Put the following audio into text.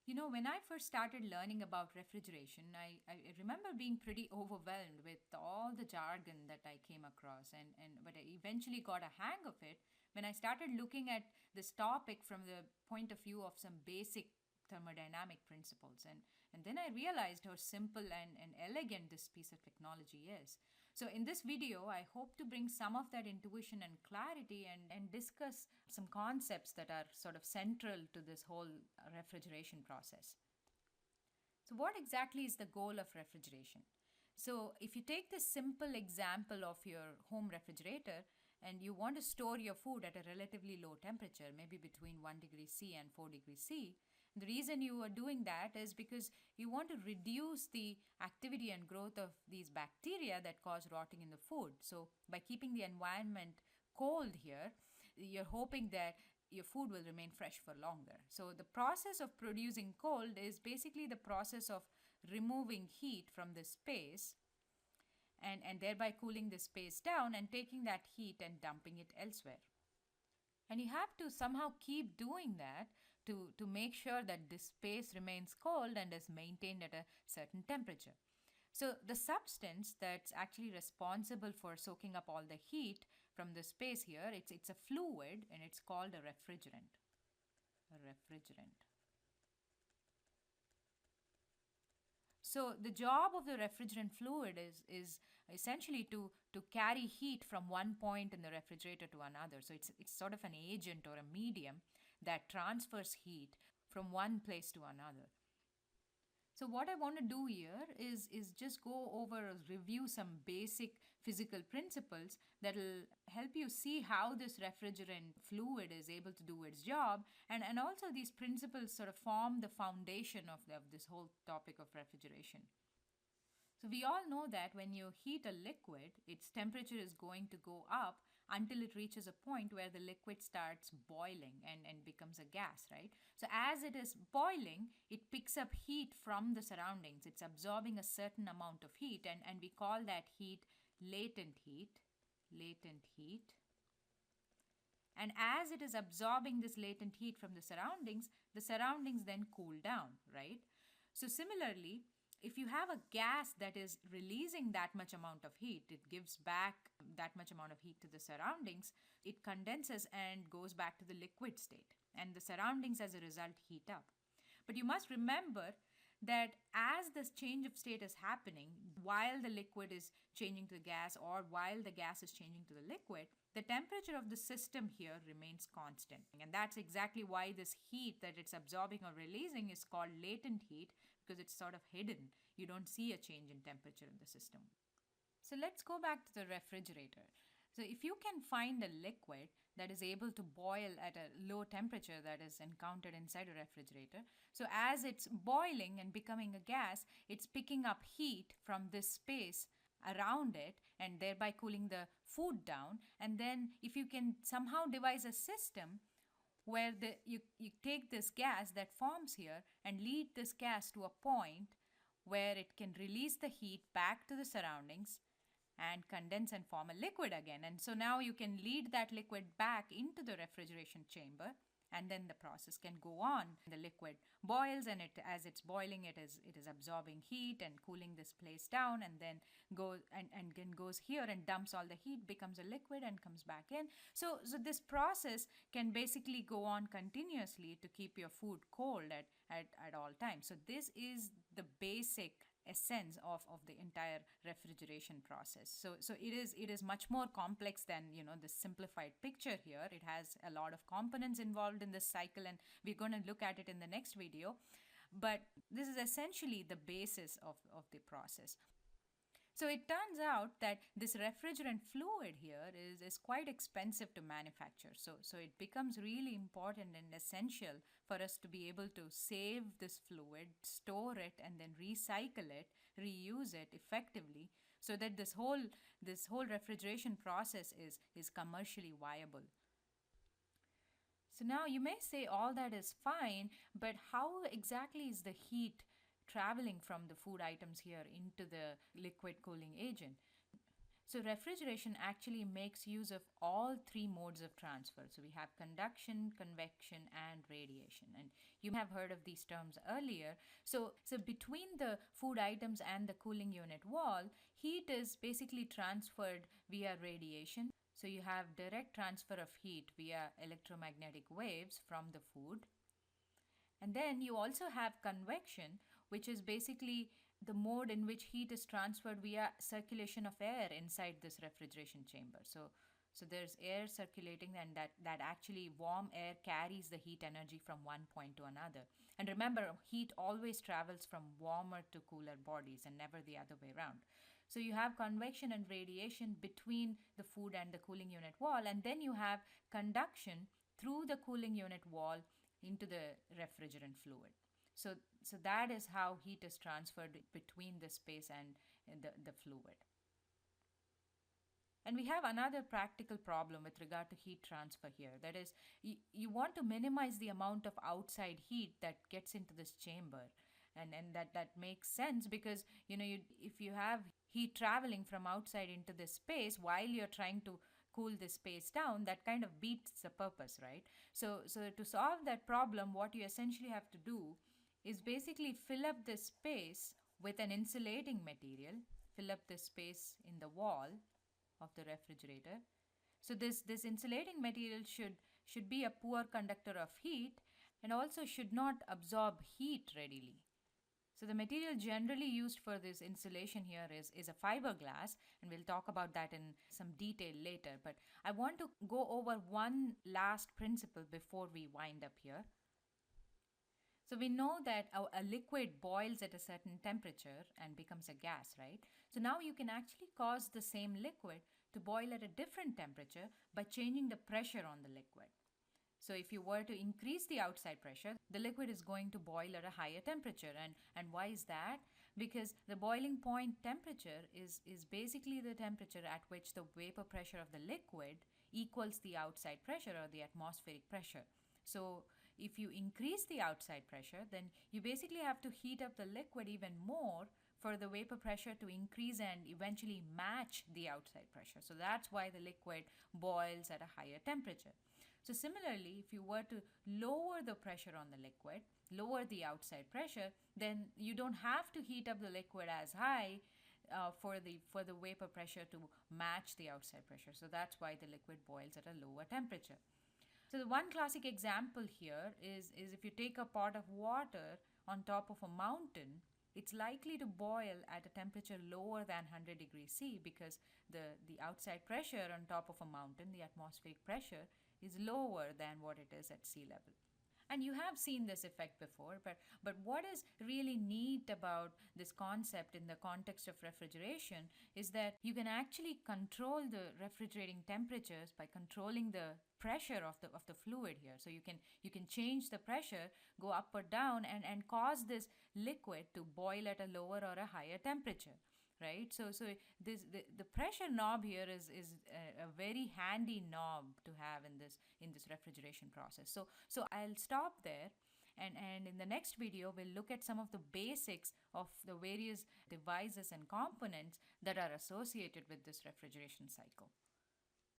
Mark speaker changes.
Speaker 1: When I first started learning about refrigeration, I remember being pretty overwhelmed with all the jargon that I came across, but I eventually got a hang of it when I started looking at this topic from the point of view of some basic thermodynamic principles. And then I realized how simple and elegant this piece of technology is. So, in this video, I hope to bring some of that intuition and clarity and discuss some concepts that are sort of central to this whole refrigeration process. So, what exactly is the goal of refrigeration? So, if you take this simple example of your home refrigerator and you want to store your food at a relatively low temperature, maybe between 1 degree C and 4 degrees C, the reason you are doing that is because you want to reduce the activity and growth of these bacteria that cause rotting in the food. So, by keeping the environment cold here, you're hoping that your food will remain fresh for longer. So, the process of producing cold is basically the process of removing heat from the space and thereby cooling the space down and taking that heat and dumping it elsewhere. And you have to somehow keep doing that to make sure that this space remains cold and is maintained at a certain temperature. So the substance that's actually responsible for soaking up all the heat from the space here, it's a fluid and it's called a refrigerant. A refrigerant. So the job of the refrigerant fluid is essentially to carry heat from one point in the refrigerator to another. So it's sort of an agent or a medium that transfers heat from one place to another. So what I want to do here is just go over or review some basic physical principles that will help you see how this refrigerant fluid is able to do its job. And also these principles sort of form the foundation of this whole topic of refrigeration. So we all know that when you heat a liquid, its temperature is going to go up until it reaches a point where the liquid starts boiling and becomes a gas, right? So as it is boiling, it picks up heat from the surroundings. It's absorbing a certain amount of heat, and we call that heat latent heat. Latent heat. And as it is absorbing this latent heat from the surroundings then cool down, right? So similarly, if you have a gas that is releasing that much amount of heat, it gives back that much amount of heat to the surroundings, it condenses and goes back to the liquid state. And the surroundings as a result heat up. But you must remember that as this change of state is happening, while the liquid is changing to the gas or while the gas is changing to the liquid, the temperature of the system here remains constant. And that's exactly why this heat that it's absorbing or releasing is called latent heat, because it's sort of hidden. You don't see a change in temperature in the system. So let's go back to the refrigerator. So if you can find a liquid that is able to boil at a low temperature that is encountered inside a refrigerator, so as it's boiling and becoming a gas, it's picking up heat from this space around it and thereby cooling the food down. And then if you can somehow devise a system where you take this gas that forms here and lead this gas to a point where it can release the heat back to the surroundings and condense and form a liquid again. And so now you can lead that liquid back into the refrigeration chamber, and then the process can go on. The liquid boils, and as it's boiling, it is absorbing heat and cooling this place down, and then goes here and dumps all the heat, becomes a liquid, and comes back in. So this process can basically go on continuously to keep your food cold at all times. So this is the basic essence of the entire refrigeration process. So it is much more complex than the simplified picture here. It has a lot of components involved in this cycle, and we're going to look at it in the next video. But this is essentially the basis of the process. So it turns out that this refrigerant fluid here is quite expensive to manufacture. So it becomes really important and essential for us to be able to save this fluid, store it, and then recycle it, reuse it effectively, so that this whole refrigeration process is commercially viable. So now you may say all that is fine, but how exactly is the heat traveling from the food items here into the liquid cooling agent? So, refrigeration actually makes use of all three modes of transfer. So, we have conduction, convection, and radiation. And you have heard of these terms earlier. So between the food items and the cooling unit wall, heat is basically transferred via radiation. So, you have direct transfer of heat via electromagnetic waves from the food. And then you also have convection, which is basically the mode in which heat is transferred via circulation of air inside this refrigeration chamber. So there's air circulating, and that actually warm air carries the heat energy from one point to another. And remember, heat always travels from warmer to cooler bodies and never the other way around. So you have convection and radiation between the food and the cooling unit wall, and then you have conduction through the cooling unit wall into the refrigerant fluid. So that is how heat is transferred between the space and the fluid. And we have another practical problem with regard to heat transfer here. That is, you want to minimize the amount of outside heat that gets into this chamber. And that makes sense because, if you have heat traveling from outside into this space while you're trying to cool this space down, that kind of beats the purpose, right? So to solve that problem, what you essentially have to do is basically fill up this space with an insulating material, fill up this space in the wall of the refrigerator. So this insulating material should be a poor conductor of heat and also should not absorb heat readily. So the material generally used for this insulation here is a fiberglass, and we'll talk about that in some detail later. But I want to go over one last principle before we wind up here. So we know that a liquid boils at a certain temperature and becomes a gas, right? So now you can actually cause the same liquid to boil at a different temperature by changing the pressure on the liquid. So if you were to increase the outside pressure, the liquid is going to boil at a higher temperature. And why is that? Because the boiling point temperature is basically the temperature at which the vapor pressure of the liquid equals the outside pressure or the atmospheric pressure. So if you increase the outside pressure, then you basically have to heat up the liquid even more for the vapor pressure to increase and eventually match the outside pressure. So that's why the liquid boils at a higher temperature. So similarly, if you were to lower the pressure on the liquid, lower the outside pressure, then you don't have to heat up the liquid as high for the vapor pressure to match the outside pressure. So that's why the liquid boils at a lower temperature. So the one classic example here is if you take a pot of water on top of a mountain, it's likely to boil at a temperature lower than 100 degrees C because the outside pressure on top of a mountain, the atmospheric pressure, is lower than what it is at sea level. And you have seen this effect before, but what is really neat about this concept in the context of refrigeration is that you can actually control the refrigerating temperatures by controlling the pressure of the fluid here. So you can change the pressure, go up or down, and cause this liquid to boil at a lower or a higher temperature. Right, so the pressure knob here is a very handy knob to have in this refrigeration process. So I'll stop there, and in the next video we'll look at some of the basics of the various devices and components that are associated with this refrigeration cycle.